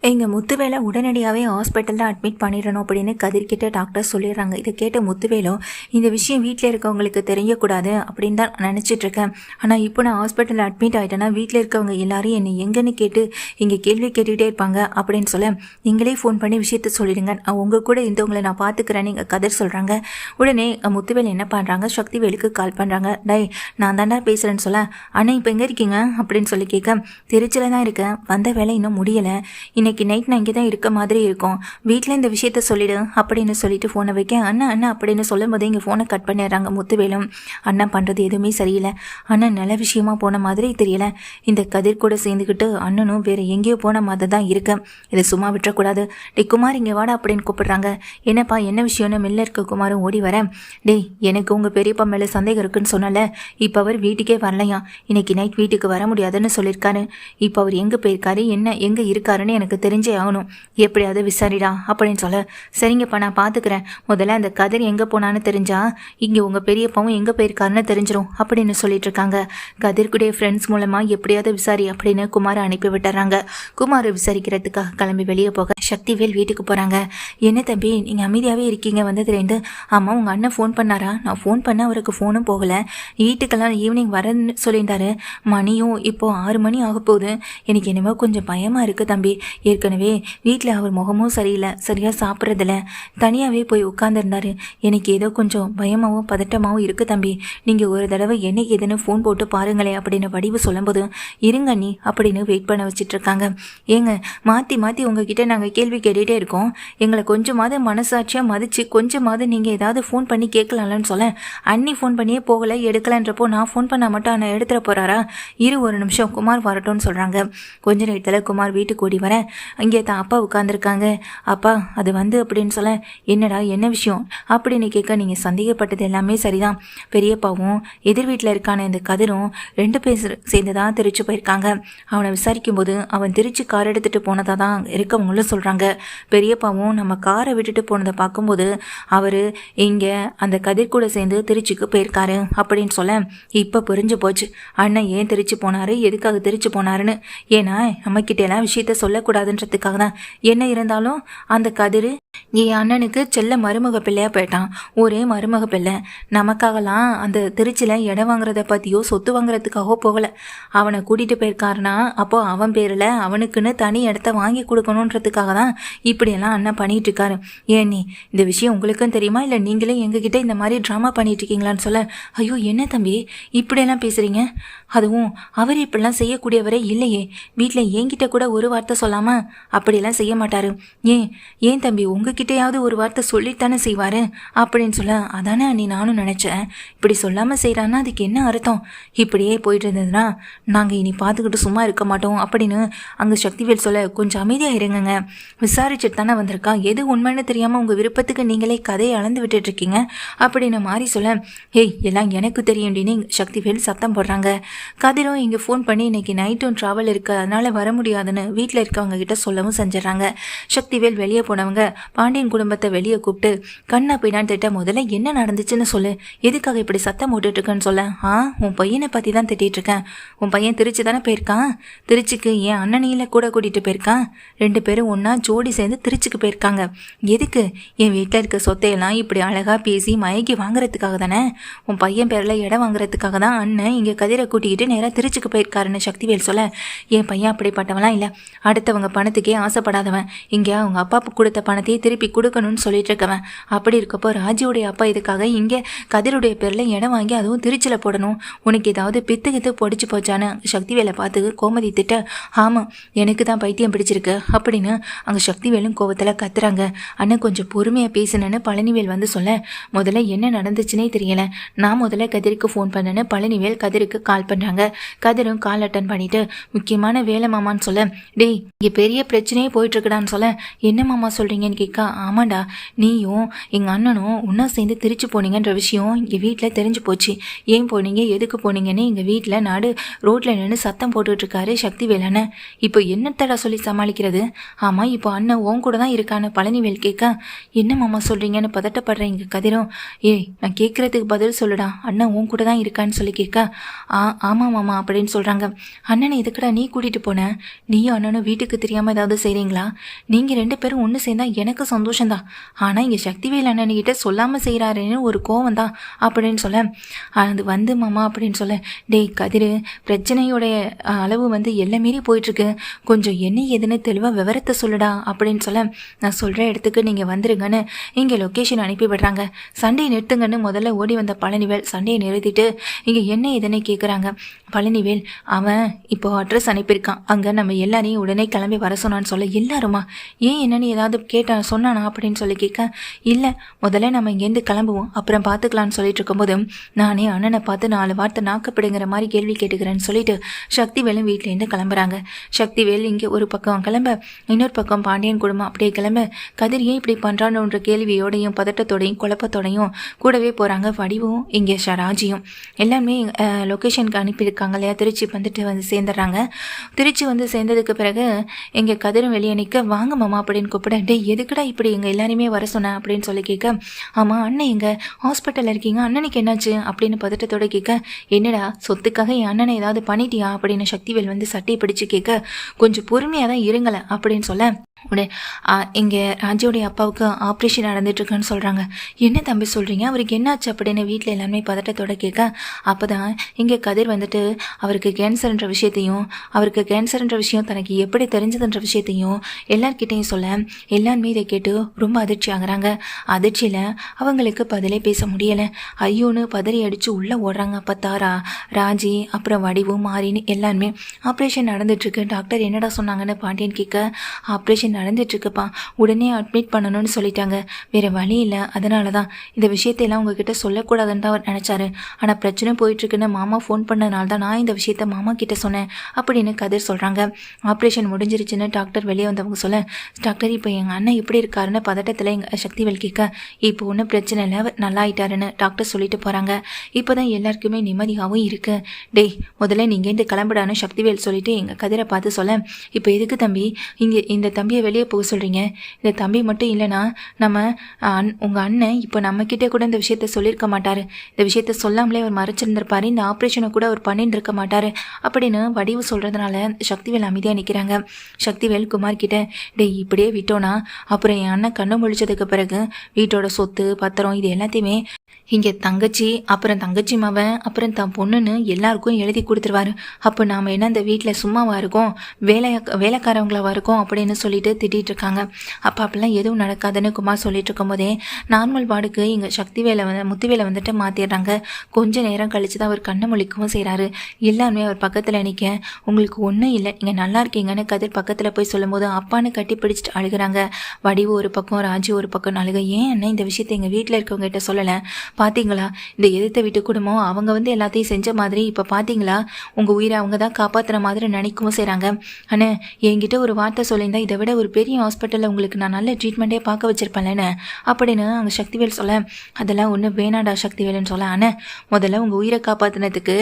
எங்கள் முத்துவேலை உடனடியாகவே ஹாஸ்பிட்டலில் அட்மிட் பண்ணிடணும் அப்படின்னு கதிர்கிட்ட டாக்டர் சொல்லிடுறாங்க. இதை கேட்ட முத்துவேலும் இந்த விஷயம் வீட்டில் இருக்கவங்களுக்கு தெரியக்கூடாது அப்படின்னு தான் நினச்சிட்ருக்கேன். ஆனால் இப்போ நான் ஹாஸ்பிட்டலில் அட்மிட் ஆகிட்டேன்னா வீட்டில் இருக்கவங்க எல்லாரும் என்னை எங்கன்னு கேட்டு இங்கே கேள்வி கேட்டுகிட்டே இருப்பாங்க அப்படின்னு சொல்ல, நீங்களே ஃபோன் பண்ணி விஷயத்த சொல்லிடுங்க, உங்கள் கூட இருந்தவங்களை நான் பார்த்துக்கிறேன்னு எங்கள் கதிர் சொல்கிறாங்க. உடனே முத்துவேல் என்ன பண்ணுறாங்க, சக்திவேலுக்கு கால் பண்ணுறாங்க. நான் தாண்டா பேசுகிறேன்னு சொல்ல, அண்ணா இப்போ எங்கே இருக்கீங்க அப்படின்னு சொல்லி கேட்க, திருச்சியில் தான் இருக்கேன், வந்த வேலை இன்னும் முடியலை, இன்னைக்கு நைட் நான் இங்கே தான் இருக்க மாதிரி இருக்கும், வீட்டில் இந்த விஷயத்த சொல்லிடு அப்படின்னு சொல்லிட்டு ஃபோனை வைக்க, அண்ணா அண்ணா அப்படின்னு சொல்லும் போதே இங்கே ஃபோனை கட் பண்ணிடுறாங்க முத்துவேலும். அண்ணா பண்ணுறது எதுவுமே சரியில்லை, அண்ணன் நல்ல விஷயமா போன மாதிரி தெரியல, இந்த கதிர் கூட சேர்ந்துக்கிட்டு அண்ணனும் வேறு எங்கேயோ போன மாதிரி தான் இருக்கேன், இதை சும்மா விட்டுறக்கூடாது, குமார் இங்கே வாடா அப்படின்னு கூப்பிடுறாங்க. என்னப்பா என்ன விஷயம்னு மெல்ல இருக்க குமாரும் ஓடி வரேன். எனக்கு உங்கள் பெரியப்பா மேலே சந்தேகம் இருக்குன்னு சொன்னல, இப்போ அவர் வீட்டுக்கே வரலையா, இன்னைக்கு நைட் வீட்டுக்கு வர முடியாதுன்னு சொல்லியிருக்காரு, இப்போ அவர் எங்கே போயிருக்காரு என்ன எங்கே இருக்காருன்னு எனக்கு தெரிஞ்சே ஆகணும், எப்படியாவது விசாரிடா அப்படின்னு சொல்ல, சரிங்கப்பா நான் பார்த்துக்கிறேன், முதல்ல அந்த கதிர் எங்கே போனான்னு தெரிஞ்சா இங்கே உங்கள் பெரியப்பாவும் எங்கே போயிருக்காருன்னு தெரிஞ்சிடும் அப்படின்னு சொல்லிட்டு இருக்காங்க. கதிர்குடைய ஃப்ரெண்ட்ஸ் மூலமாக எப்படியாவது விசாரி அப்படின்னு குமாரை அனுப்பி விட்டுறாங்க. குமாரை விசாரிக்கிறதுக்காக கிளம்பி வெளியே போக சக்திவேல் வீட்டுக்கு போகிறாங்க. என்ன தம்பி நீங்கள் அமைதியாகவே இருக்கீங்க வந்ததுலேருந்து? ஆமாம் உங்கள் அண்ணன் ஃபோன் பண்ணாரா? நான் ஃபோன் பண்ண அவருக்கு ஃபோனும் போகலை, வீட்டுக்கெல்லாம் ஈவினிங் வரேன்னு சொல்லியிருந்தாரு, மணியும் இப்போது 6 மணி ஆக போகுது, எனக்கு என்னமோ கொஞ்சம் பயமாக இருக்குது தம்பி, ஏற்கனவே வீட்டில் அவர் முகமும் சரியில்லை, சரியாக சாப்பிட்றதில்ல, தனியாகவே போய் உட்காந்துருந்தாரு, எனக்கு ஏதோ கொஞ்சம் பயமாகவும் பதட்டமாகவும் இருக்குது தம்பி, நீங்கள் ஒரு தடவை என்ன ஏதுன்னு ஃபோன் போட்டு பாருங்களேன் அப்படின்னு வடிவு சொல்லும்போது, இருங்க நீ அப்படின்னு வெயிட் பண்ண வச்சிட்ருக்காங்க. ஏங்க மாற்றி மாற்றி உங்ககிட்ட நாங்கள் கேள்வி கேட்டுகிட்டே இருக்கோம், எங்களை கொஞ்சமாவது மனசாட்சியாக மதித்து கொஞ்சமாவது நீங்கள் ஏதாவது ஃபோன் பண்ணி கேட்கலாம்லன்னு சொல்ல, அண்ணி ஃபோன் பண்ணியே போகலை எடுக்கலன்றப்போ நான் ஃபோன் பண்ணால் மட்டும் அண்ணன் எடுத்துகிற போகிறாரா, ஒரு நிமிஷம் குமார் வரட்டும்னு சொல்கிறாங்க. கொஞ்ச நேரத்தில் குமார் வீட்டுக்கு ஓடி வர, இங்கே தான் அப்பா உட்காந்துருக்காங்க. அப்பா அது அப்படின்னு சொல்ல, என்னடா என்ன விஷயம் அப்படின்னு கேட்க, நீங்கள் சந்தேகப்பட்டது எல்லாமே சரிதான், பெரியப்பாவும் எதிர் வீட்டில் இருக்கான இந்த கதிரும் 2 பேர் சேர்ந்து தான் திருச்சி போயிருக்காங்க, அவனை விசாரிக்கும் போது அவன் திருச்சி கார் எடுத்துகிட்டு போனதாக தான் இருக்கவங்களும் சொல்கிறாங்க, பெரியப்பாவும் நம்ம காரை விட்டுட்டு போனதை பார்க்கும்போது அவர் இங்கே அந்த கதிர் கூட சேர்ந்து திருச்சிக்கு போயிருக்காரு அப்படின்னு சொல்ல, இப்போ புரிஞ்சு போச்சு அண்ணன் ஏன் திருச்சி போனார், எதுக்காக திருச்சி போனாருன்னு, ஏன்னா நம்மக்கிட்ட எல்லாம் விஷயத்த சொல்லக்கூடாதுன்றதுக்காக தான், என்ன இருந்தாலும் அந்த கதிர் என் அண்ணனுக்கு செல்ல மருமக பிள்ளையா போயிட்டான், ஒரே மருமக பிள்ளை, நமக்காகலாம் அந்த திருச்சியில் இடம் வாங்குறத பற்றியோ சொத்து வாங்குறதுக்காகவோ போகலை, அவனை கூட்டிகிட்டு போயிருக்காருனா அப்போ அவன் பேரில் அவனுக்குன்னு தனி இடத்த வாங்கி கொடுக்கணுன்றதுக்காக தான் இப்படியெல்லாம் அண்ணன் பண்ணிகிட்டு இருக்காரு. ஏன் நீ இந்த விஷயம் உங்களுக்கும் தெரியுமா, இல்லை நீங்களே எங்ககிட்ட இந்த மாதிரி ட்ராமா பண்ணிட்டு இருக்கீங்களான்னு சொல்ல, ஐயோ என்ன தம்பி இப்படியெல்லாம் பேசுகிறீங்க, அதுவும் அவர் இப்படிலாம் செய்யக்கூடியவரே இல்லையே, வீட்டில் என்கிட்ட கூட ஒரு வார்த்தை சொல்லாமல் அப்படியெல்லாம் செய்ய மாட்டார், ஏன் தம்பி உங்ககிட்டயாவது ஒரு வார்த்தை சொல்லித்தானே செய்வார் அப்படின்னு சொல்ல, அதானே நீ நானும் நினச்சேன், இப்படி சொல்லாமல் செய்கிறான்னா அதுக்கு என்ன அர்த்தம், இப்படியே போயிட்டு இருந்ததுன்னா நாங்கள் இனி பார்த்துக்கிட்டு சும்மா இருக்க மாட்டோம் அப்படின்னு அங்கே சக்திவேல் சொல்ல, கொஞ்சம் அமைதியாக இருங்கங்க, விசாரிச்சுட்டு தானே வந்திருக்கா, எது உண்மைன்னு தெரியாமல் உங்கள் விருப்பத்துக்கு நீங்களே கதையை அளந்து விட்டுட்ருக்கீங்க அப்படின்னு மாறி சொல்ல, எல்லாம் எனக்கு தெரியும் அப்படின்னு சக்திவேல் சத்தம் போடுறாங்க. கதிரும் இங்கே ஃபோன் பண்ணி இன்னைக்கு நைட்டும் ட்ராவல் இருக்கு அதனால் வர முடியாதுன்னு வீட்டில் இருக்கவங்க கிட்ட சொல்லவும் செஞ்சிடறாங்க. சக்திவேல் வெளியே போனவங்க பாண்டியன் குடும்பத்தை வெளியே கூப்பிட்டு, கண்ணா பின்னான்னு திட்ட, முதல்ல என்ன நடந்துச்சுன்னு சொல்லு, எதுக்காக இப்படி சத்தம் போட்டுட்ருக்கேன்னு சொல்ல, உன் பையனை பற்றி தான் திட்டிகிட்டு இருக்கேன், உன் பையன் திருச்சி தானே போயிருக்கான், திருச்சிக்கு என் அண்ணனையில் கூட கூட்டிகிட்டு போயிருக்கான், 2 பேரும் ஒன்றா ஜோடி சேர்ந்து திருச்சிக்கு போயிருக்காங்க, எதுக்கு என் வீட்டில் இருக்க சொத்தையெல்லாம் இப்படி அழகாக பேசி மயக்கி வாங்குறதுக்காக தானே, உன் பையன் பேரில் இடம் வாங்குறதுக்காக தான் அண்ணன் இங்கே கதிரை கூட்டிக்கிட்டு நேராக திருச்சிக்கு போயிருக்காருன்னு சக்திவேல் சொல்ல, என் பையன் அப்படிப்பட்டவன்லாம் இல்லை, அடுத்தவங்க பணத்துக்கே ஆசைப்படாதவன், இங்கே அவங்க அப்பா கொடுத்த பணத்தையே திருப்பி கொடுக்கணும்னு சொல்லிட்டு இருக்கவன், அப்படி இருக்கப்போ ராஜியோடைய அப்பா இதுக்காக இங்கே கதிருடைய பேரில் இடம் வாங்கி அதுவும் திருச்சியில் போடணும், உனக்கு ஏதாவது பித்து பொடிச்சு போச்சான்னு சக்திவேலை பார்த்து கோமதி திட்ட, ஆமாம் எனக்கு தான் பைத்தியம் பிடிச்சிருக்கு அப்படின்னு அங்கே சக்திவேலும் கோவத்தில் கத்துறாங்க. அண்ணன் கொஞ்சம் பொறுமையாக பேசுனேன்னு பழனிவேல் சொல்ல, முதல்ல என்ன நடந்துச்சுன்னே தெரியல, நான் முதல்ல கதிருக்கு ஃபோன் பண்ணேன்னு பழனிவேல் கதிருக்கு கால் பண்ணுறாங்க. கதிரும் கால் அட்டன் பண்ணிட்டு, முக்கியமான வேலை மாமான்னு சொல்ல, இங்கே பெரிய பிரச்சனையே போயிட்டுருக்குடான்னு சொல்ல, என்ன மாமா சொல்கிறீங்கன்னு கேட்க, ஆமாண்டா, நீயும் எங்கள் அண்ணனும் ஒன்றா சேர்ந்து திருச்சி போனீங்கன்ற விஷயம் இங்கே வீட்டில் தெரிஞ்சு போச்சு. ஏன் போனீங்க, எதுக்கு போனீங்கன்னு எங்கள் வீட்டில் ரோட்டில் நின்று சத்தம் போட்டுட்ருக்காரு சக்திவேல் அண்ணன். இப்போ என்னத்தடா சொல்லி சமாளிக்கிறது? ஆமாம், இப்போ அண்ணன் உன் கூட தான் இருக்கான்னு பழனிவேல் கேட்க, என்ன மாமா சொல்கிறீங்கன்னு பதட்டப்படுறேன் இங்கே கதிரும். ஏய், நான் கேட்குறதுக்கு பதில் சொல்லுடா, அண்ணன் உன் கூட தான் இருக்கான்னு சொல்லி கேட்க, ஆமாம் மாமா அப்படின்னு சொல்கிறாங்க. அண்ணனை எதுக்குடா நீ கூட்டிகிட்டு போன? நீயும் அண்ணனும் வீட்டுக்கு தெரியாமல் ஏதாவது செய்கிறீங்களா? நீங்கள் 2 பேரும் ஒன்று சேர்ந்தா எனக்கு சந்தோஷம்தான். ஆனால் இங்கே சக்திவேல் அண்ணன்கிட்ட சொல்லாமல் செய்கிறாருன்னு ஒரு கோவம் தான் அப்படின்னு சொல்ல, அது வந்து மாமா அப்படின்னு சொல்ல, டேய் கதிர், பிரச்சனையோடைய அளவு வந்து எல்லாம் மீறி போயிட்டுருக்கு, கொஞ்சம் என்ன ஏதுன்னு தெளிவாக விவரத்தை சொல்லுடா அப்படின்னு சொல்ல, நான் சொல்கிற இடத்துக்கு நீங்கள் வந்துருங்கன்னு இங்கே லொக்கேஷன் அனுப்பி விடுறாங்க. சண்டையை நிறுத்துங்கன்னு முதல்ல ஓடி வந்த பழனிவேல் சண்டையை நிறுத்திட்டு இங்கே என்ன ஏதுன்னு கேட்குறாங்க. பழனிவேல், அவன் இப்போ அட்ரஸ் அனுப்பியிருக்கான், அங்கே நம்ம எல்லாரையும் உடனே கிளம்பி வர சொன்னான்னு சொல்ல, எல்லாருமா ஏன் என்னன்னு ஏதாவது சொன்னானா அப்படின்னு சொல்லி கேட்க, இல்லை முதல்ல நம்ம இங்கேருந்து கிளம்புவோம், அப்புறம் பார்த்துக்கலான்னு சொல்லிட்டு இருக்கும்போது, நானே அண்ணனை பார்த்து 4 வார்த்தை நாக்கப்படுங்கிற மாதிரி கேள்வி கேட்டுக்கிறேன்னு சொல்லிட்டு சக்திவேலும் வீட்டிலேருந்து கிளம்புறாங்க. சக்திவேல் இங்கே ஒரு பக்கம் கிளம்ப, இன்னொரு பக்கம் பாண்டியன் குடும்பம் அப்படியே கிளம்ப, கதிர் ஏன் இப்படி பண்ணுறான்ற கேள்வியோடையும் பதட்டத்தோடையும் குழப்பத்தோடையும் கூடவே போகிறாங்க வடிவும் இங்கே ராஜியும். எல்லாமே லொக்கேஷனுக்கு அனுப்பியிருக்காங்க இல்லையா, திருச்சி வந்து சேர்ந்துடுறாங்க. திருச்சி வந்து சேர்ந்ததுக்கு பிறகு எங்கள் கதிரும் வெளியே நிற்க, வாங்க மாமா அப்படின்னு கூப்பிட, டே எதுக்குடா இப்படி எங்கள் எல்லாரையுமே வர சொன்னேன் அப்படின்னு சொல்லி கேட்க, ஆமாம் அண்ணன் எங்கள் ஹாஸ்பிட்டலில் இருக்கீங்க, அண்ணனுக்கு என்னாச்சு அப்படின்னு பதட்டத்தோடு கேட்க, என்னடா சொத்துக்காக என் அண்ணனை ஏதாவது பண்ணிட்டியா அப்படின்னு சக்திவேல் வந்து சட்டையை பிடிச்சு கேட்க, கொஞ்சம் பொறுமையாக தான் இருங்களே அப்படின்னு சொல்ல, இங்கே ராஜியோடைய அப்பாவுக்கு ஆப்ரேஷன் நடந்துட்டுருக்குன்னு சொல்கிறாங்க. என்ன தம்பி சொல்கிறீங்க, அவருக்கு என்னாச்சு அப்படின்னு வீட்டில் எல்லாமே பதட்டத்தோடு கேட்க, அப்போ தான் இங்கே கதிர் வந்துட்டு அவருக்கு கேன்சர்ன்ற விஷயம் தனக்கு எப்படி தெரிஞ்சதுன்ற விஷயத்தையும் எல்லார்கிட்டையும் சொல்ல, எல்லாருமே இதை கேட்டு ரொம்ப அதிர்ச்சி ஆகுறாங்க. அதிர்ச்சியில் அவங்களுக்கு பதிலே பேச முடியலை. ஐயோன்னு பதறி அடித்து உள்ளே ஓடுறாங்க. அப்போ தாரா, ராஜி, அப்புறம் வடிவும் மாறின்னு எல்லாருமே ஆப்ரேஷன் நடந்துட்டுருக்கு, டாக்டர் என்னடா சொன்னாங்கன்னு பாண்டியன் கேட்க, ஆப்ரேஷன் நடந்துட்டுருக்குப்பா, உடனே அட்மிட் பண்ணணும்னு சொல்லிட்டாங்க, வேறு வழி இல்லை, அதனால தான் இந்த விஷயத்தையெல்லாம் உங்ககிட்ட சொல்லக்கூடாதுன்னு தான் அவர் நினச்சாரு, ஆனால் பிரச்சனை போயிட்டுருக்குன்னு மாமா ஃபோன் பண்ணனால தான் நான் இந்த விஷயத்த மாமா கிட்ட சொன்னேன் அப்படின்னு கதிர் சொல்கிறாங்க. ஆப்ரேஷன் முடிஞ்சிருச்சுன்னு டாக்டர் வெளியே வந்தவங்க சொல்ல, டாக்டர் இப்போ எங்கள் அண்ணன் எப்படி இருக்காருன்னு பதட்டத்தில் எங்கள் சக்திவேல் கேட்க, இப்போ ஒன்றும் பிரச்சனை இல்லை, அவர் நல்லா ஆயிட்டாருன்னு டாக்டர் சொல்லிட்டு போகிறாங்க. இப்போ தான் எல்லாருக்குமே நிம்மதியாகவும் இருக்குது. டேய் முதல்ல நீங்கள் இந்த கிளம்பிடான்னு சக்திவேல் சொல்லிட்டு எங்கள் கதிரை பார்த்து சொல்ல, இப்போ எதுக்கு தம்பி இங்கே இந்த தம்பியை வெளியே போக சொல்கிறீங்க? இந்த தம்பி மட்டும் இல்லைனா நம்ம உங்கள் அண்ணன் இப்போ நம்மக்கிட்ட கூட இந்த விஷயத்த சொல்லியிருக்க மாட்டார், இந்த விஷயத்த சொல்லாமலே அவர் மறைச்சிருந்திருப்பார், இந்த ஆப்ரேஷனை கூட அவர் பண்ணிட்டு இருக்க மாட்டார் அப்படின்னு வடிவு சொல்கிறதுனால சக்திவேல் அமைதியாக நிற்கிறாங்க. சக்திவேல் குமார் கிட்ட, டேய் இப்படியே விட்டோன்னா அப்புறம் என் அண்ணன் கண்ணு முழிச்சதுக்கு பிறகு வீட்டோட சொத்து பத்திரம் இது எல்லாத்தையுமே இங்கே தங்கச்சி, அப்புறம் தங்கச்சி மவன், அப்புறம் தான் பொண்ணுன்னு எல்லாருக்கும் எழுதி கொடுத்துருவாரு. அப்போ நாம் என்ன இந்த வீட்டில் சும்மாவாக இருக்கோம், வேலைக்காரவங்களாவாக இருக்கோம் அப்படின்னு சொல்லிட்டு திட்டிகிட்டு இருக்காங்க. அப்போ அப்படிலாம் எதுவும் நடக்காதுன்னு குமார் சொல்லிட்டு இருக்கும்போதே நார்மல் வார்டுக்கு இங்கே முத்துவேலை வந்துட்டு மாற்றிடுறாங்க. கொஞ்ச நேரம் கழித்து தான் அவர் கண்ணை முழிக்கவும் செய்கிறாரு. எல்லாருமே அவர் பக்கத்தில் நிற்க, உங்களுக்கு ஒன்றும் இல்லை, நீங்கள் நல்லா இருக்கீங்கன்னு கதிர் பக்கத்தில் போய் சொல்லும்போது அப்பான்னு கட்டி பிடிச்சிட்டு அழுகிறாங்க. வடிவு ஒரு பக்கம், ராஜி ஒரு பக்கம் அழுக. ஏன் அண்ணன் இந்த விஷயத்தை எங்கள் வீட்டில் இருக்கவங்ககிட்ட சொல்லலை, பார்த்தீங்களா இந்த எதிர்த்த வீட்டு குடும்பம் அவங்க வந்து எல்லாத்தையும் செஞ்ச மாதிரி இப்போ பார்த்தீங்களா உங்கள் உயிரை அவங்க தான் காப்பாற்றுற மாதிரி நினைக்கவும் செய்கிறாங்க. அண்ணே என்கிட்ட ஒரு வார்த்தை சொல்லியிருந்தா இதை விட ஒரு பெரிய ஹாஸ்பிட்டலில் உங்களுக்கு நான் நல்ல ட்ரீட்மெண்ட்டே பார்க்க வச்சிருப்பேன்லண்ணே அப்படின்னு அங்கே சக்திவேல் சொல்ல, அதெல்லாம் ஒன்றும் வேணாடா சக்திவேல்னு சொல்ல, அண்ணே முதல்ல உங்கள் உயிரை காப்பாற்றினதுக்கு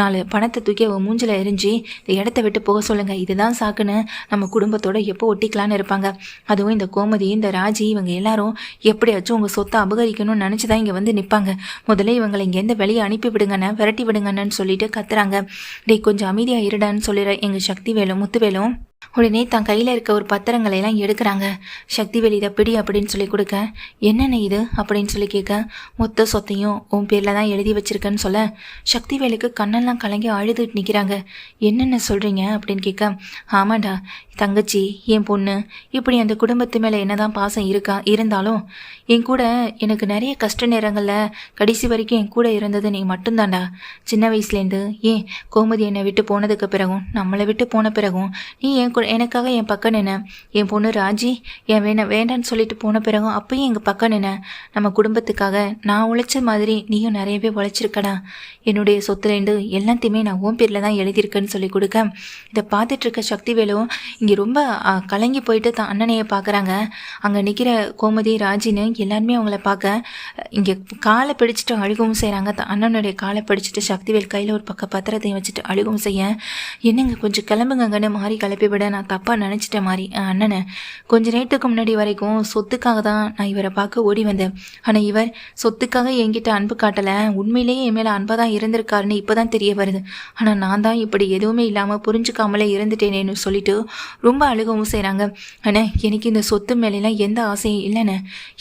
4 பணத்தை தூக்கி அவங்க மூஞ்சில் எரிஞ்சு இந்த இடத்த விட்டு போக சொல்லுங்கள், இதுதான் சாக்குன்னு நம்ம குடும்பத்தோட எப்போ ஒட்டிக்கலான்னு இருப்பாங்க. அதுவும் இந்த கோமதி, இந்த ராஜி, இவங்க எல்லாரும் எப்படியாச்சும் உங்கள் சொத்தை அபகரிக்கணும்னு நினச்சி தான் இங்கே வந்து நிற்பாங்க. முதல்ல இவங்களை இங்கேருந்து வெளியே அனுப்பி விடுங்கண்ணே, விரட்டி விடுங்கன்னு சொல்லிட்டு கத்துறாங்க. டேய் கொஞ்சம் அமைதியாக இருடான்னு சொல்லிடுற எங்கள் சக்திவேலும் முத்துவேலும் உடனே தன் கையில் இருக்க ஒரு பத்திரங்களையெல்லாம் எடுக்கிறாங்க. சக்திவேல் இதை பிடி அப்படின்னு சொல்லி கொடுக்க, என்னென்ன இது அப்படின்னு சொல்லி கேட்க, மொத்த சொத்தையும் உன் பேரில் தான் எழுதி வச்சிருக்கேன்னு சொல்ல சக்திவேலுக்கு கண்ணெல்லாம் கலங்கி அழுதுட்டு நிற்கிறாங்க. என்னென்ன சொல்கிறீங்க அப்படின்னு கேட்க, ஆமாண்டா தங்கச்சி, என் பொண்ணு, இப்படி அந்த குடும்பத்து மேலே என்னதான் பாசம் இருந்தாலும் என் கூட எனக்கு நிறைய கஷ்ட நேரங்களில் கடைசி வரைக்கும் என் கூட இருந்தது நீ மட்டும்தான்டா. சின்ன வயசுலேருந்து ஏன் கோமதி என்னை விட்டு போனதுக்கு பிறகும் நம்மளை விட்டு போன பிறகும் நீ என் எனக்காக என் பக்கம் நின்று என் பொண்ணு ராஜி என் வேண்டான்னு சொல்லிட்டு போன பிறகும் அப்பயும் எங்கள் பக்கம் நின்று நம்ம குடும்பத்துக்காக நான் உழைச்ச மாதிரி நீயும் நிறையவே உழைச்சிருக்கடா. என்னுடைய சொத்துலேருந்து எல்லாத்தையுமே நான் உன் பேரில் தான் எழுதியிருக்கேன்னு சொல்லி கொடுக்க இதை பார்த்துட்டு இருக்க சக்திவேலும் இங்கே ரொம்ப கலங்கி போயிட்டு தான் அண்ணனையை பார்க்குறாங்க. அங்கே நிற்கிற கோமதி ராஜின்னு எல்லாருமே அவங்கள பார்க்க இங்கே காலை பிடிச்சிட்டு அழுகவும் செய்கிறாங்க. அண்ணனுடைய காலை பிடிச்சிட்டு சக்திவேல் கையில் ஒரு பக்கம் பத்திரத்தையும் வச்சுட்டு அழுகவும் செய்ய என்னங்க கொஞ்சம் கிளம்புங்கன்னு மாறி கிளப்பி விட நான் தப்பாக நினச்சிட்டேன் மாறி அண்ணனை கொஞ்ச நேரத்துக்கு முன்னாடி வரைக்கும் சொத்துக்காக தான் நான் இவரை பார்க்க ஓடி வந்தேன். ஆனால் இவர் சொத்துக்காக என்கிட்ட அன்பு காட்டலை, உண்மையிலேயே என் மேலே அன்பாக தான் இருந்திருக்காருன்னு இப்போ தான் தெரிய வருது. ஆனால் நான் தான் இப்படி எதுவுமே இல்லாமல் புரிஞ்சுக்காமலே இருந்துட்டேனேன்னு சொல்லிட்டு ரொம்ப அழுகவும் செய்கிறாங்க. அண்ணே எனக்கு இந்த சொத்து மேலாம் எந்த ஆசையும் இல்லைண்ணே,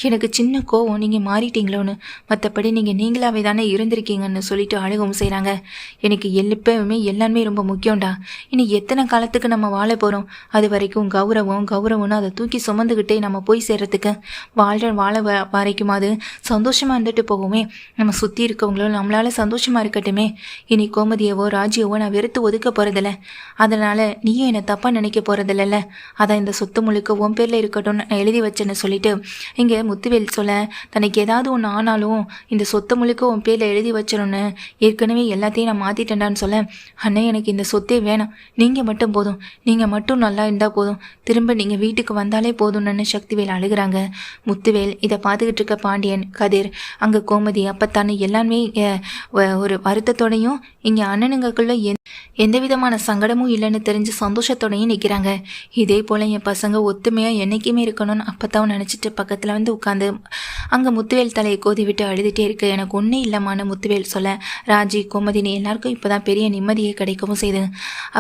எனக்கு சின்ன கோவம் நீங்கள் மாறிட்டீங்களோன்னு, மற்றபடி நீங்கள் நீங்களாவே தானே இருந்திருக்கீங்கன்னு சொல்லிட்டு அழுகவும் செய்கிறாங்க. எனக்கு எப்பவுமே எல்லாமே ரொம்ப முக்கியம்டா. இனி எத்தனை காலத்துக்கு நம்ம வாழ போகிறோம், அது வரைக்கும் கௌரவம்னு அதை தூக்கி சுமந்துக்கிட்டே நம்ம போய் சேர்றதுக்கு வாழ வரைக்கும் அது சந்தோஷமாக இருந்துட்டு போகுமே, நம்ம சுற்றி இருக்கவங்களும் நம்மளால சந்தோஷமாக இருக்கட்டுமே. இனி கோமதியவோ ராஜியவோ நான் வெறுத்து ஒதுக்க போகிறதில்ல, அதனால் நீயும் என்னை தப்பாக நினைக்க போகிறதில்ல. அதான் இந்த சொத்து முழுக்க உன் பேரில் இருக்கட்டும்னு நான் எழுதி வச்சேன்னு சொல்லிட்டு இங்கே முத்துவேல் சொல்ல தனக்கு ஏதாவது ஒன்று ஆனாலும் இந்த சொத்து முழுக்க உன் பேரில் எழுதி வச்சிடணும்னு ஏற்கனவே எல்லாத்தையும் நான் மாற்றிட்டேன்டான்னு சொல்ல அண்ணே எனக்கு இந்த சொத்தே வேணாம், நீங்கள் மட்டும் போதும், நீங்கள் மட்டும் நல்லா இருந்தால் போதும், திரும்ப நீங்கள் வீட்டுக்கு வந்தாலே போதும்னு சக்திவேல் அழுகிறாங்க. முத்துவேல் இதை பார்த்துக்கிட்டு இருக்க பாண்டியன் கதிர் அங்கே கோமதி அப்பத்தானு எல்லாமே ஒரு வருத்தத்தோடையும் இங்கே அண்ணனுங்களுக்குள்ள எந்த விதமான சங்கடமும் இல்லைன்னு தெரிஞ்சு சந்தோஷத்தோடையும் நிற்கிறாங்க. இதே போல் என் பசங்க ஒத்துமையாக என்றைக்குமே இருக்கணும்னு அப்பத்தான் நினச்சிட்டு பக்கத்தில் வந்து உட்காந்து அங்கே முத்துவேல் தலையை கோதி விட்டு அழுதுகிட்டே இருக்கு. எனக்கு ஒன்றும் இல்லைம்மான்னு முத்துவேல் சொல்ல ராஜி கோமதினி எல்லாருக்கும் இப்போ தான் பெரிய நிம்மதியை கிடைக்கவும் செய்யுது.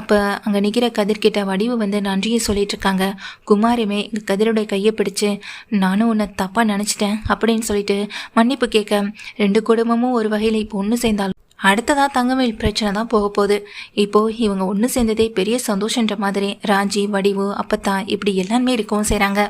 அப்போ அங்கே நிற்கிற கதிர்கிட்ட வடிவு வந்து நன்றியை சொல்லிட்டு இருக்காங்க. குமாரமே இங்கே கதிரோட கையை பிடிச்சு நானும் உன்னை தப்பாக நினச்சிட்டேன் அப்படின்னு சொல்லிட்டு மன்னிப்பு கேட்க ரெண்டு குடும்பமும் ஒரு வகையில் இப்போ ஒன்று சேர்ந்தாலும் அடுத்ததாக தங்கமேல் பிரச்சனை தான் போக போகுது. இப்போது இவங்க ஒன்று சேர்ந்ததே பெரிய சந்தோஷன்ற மாதிரி ராஜி வடிவு அப்பத்தா இப்படி எல்லாருமே இருக்கவும் செய்கிறாங்க.